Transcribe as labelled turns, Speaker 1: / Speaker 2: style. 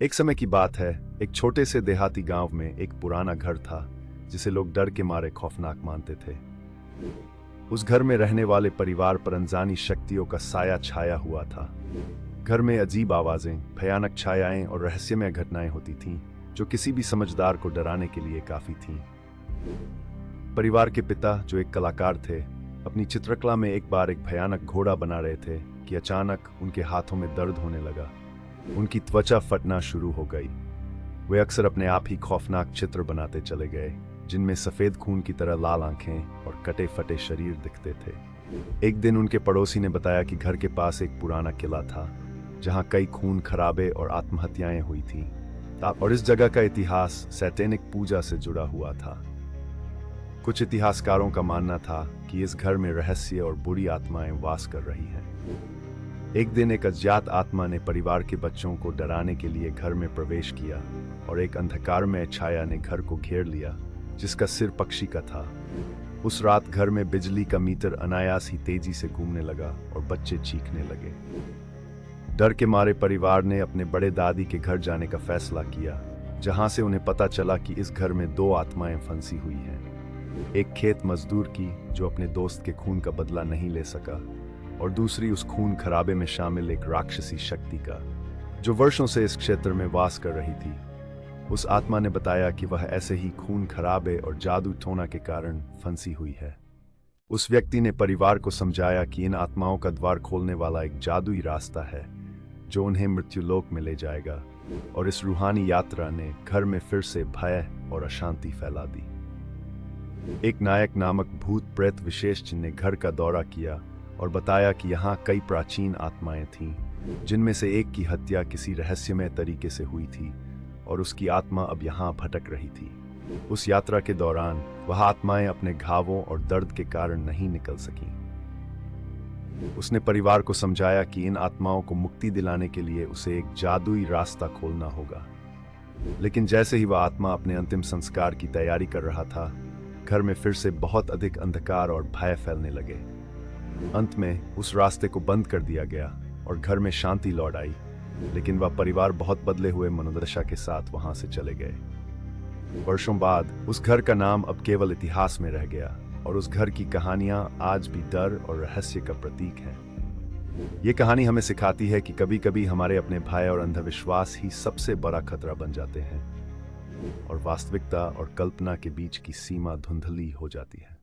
Speaker 1: एक समय की बात है। एक छोटे से देहाती गांव में एक पुराना घर था जिसे लोग डर के मारे खौफनाक मानते थे। उस घर में रहने वाले परिवार पर अनजानी शक्तियों का साया छाया हुआ था। घर में अजीब आवाजें, भयानक छायाएं और रहस्यमय घटनाएं होती थीं जो किसी भी समझदार को डराने के लिए काफी थीं। परिवार के पिता, जो एक कलाकार थे, अपनी चित्रकला में एक बार एक भयानक घोड़ा बना रहे थे कि अचानक उनके हाथों में दर्द होने लगा। उनकी त्वचा फटना शुरू हो गई। वे अक्सर अपने आप ही खौफनाक चित्र बनाते चले गए, जिनमें सफेद खून की तरह लाल आंखें और कटे फटे शरीर दिखते थे। एक दिन उनके पड़ोसी ने बताया कि घर के पास एक पुराना किला था जहां कई खून खराबे और आत्महत्याएं हुई थीं, और इस जगह का इतिहास सैटेनिक पूजा से जुड़ा हुआ था। कुछ इतिहासकारों का मानना था कि इस घर में रहस्य और बुरी आत्माएं वास कर रही हैं। एक दिन एक अज्ञात आत्मा ने परिवार के बच्चों को डराने के लिए घर में प्रवेश किया और एक अंधकारमय छाया ने घर को घेर लिया जिसका सिर पक्षी का था। उस रात घर में बिजली का मीटर अनायास ही तेजी से घूमने लगा और बच्चे चीखने लगे। डर के मारे परिवार ने अपने बड़े दादी के घर जाने का फैसला किया, जहां से उन्हें पता चला कि इस घर में दो आत्माएं फंसी हुई हैं। एक खेत मजदूर की, जो अपने दोस्त के खून का बदला नहीं ले सका, और दूसरी उस खून खराबे में शामिल एक राक्षसी शक्ति का, जो वर्षों से इस क्षेत्र में वास कर रही थी। उस आत्मा ने बताया कि वह ऐसे ही खून खराबे और जादू टोना के कारण फंसी हुई है। उस व्यक्ति ने परिवार को समझाया कि इन आत्माओं का द्वार खोलने वाला एक जादुई रास्ता है जो उन्हें मृत्युलोक में ले जाएगा, और इस रूहानी यात्रा ने घर में फिर से भय और अशांति फैला दी। एक नायक नामक भूत प्रेत विशेष ने घर का दौरा किया और बताया कि यहाँ कई प्राचीन आत्माएं थीं, जिनमें से एक की हत्या किसी रहस्यमय तरीके से हुई थी और उसकी आत्मा अब यहाँ भटक रही थी। उस यात्रा के दौरान वह आत्माएं अपने घावों और दर्द के कारण नहीं निकल सकीं। उसने परिवार को समझाया कि इन आत्माओं को मुक्ति दिलाने के लिए उसे एक जादुई रास्ता खोलना होगा। लेकिन जैसे ही वह आत्मा अपने अंतिम संस्कार की तैयारी कर रहा था, घर में फिर से बहुत अधिक अंधकार और भय फैलने लगे। अंत में उस रास्ते को बंद कर दिया गया और घर में शांति लौट आई, लेकिन वह परिवार बहुत बदले हुए मनोदशा के साथ वहां से चले गए। वर्षों बाद उस घर का नाम अब केवल इतिहास में रह गया, और उस घर की कहानियां आज भी डर और रहस्य का प्रतीक हैं। ये कहानी हमें सिखाती है कि कभी-कभी हमारे अपने भय और अंधविश्वास ही सबसे बड़ा खतरा बन जाते हैं, और वास्तविकता और कल्पना के बीच की सीमा धुंधली हो जाती है।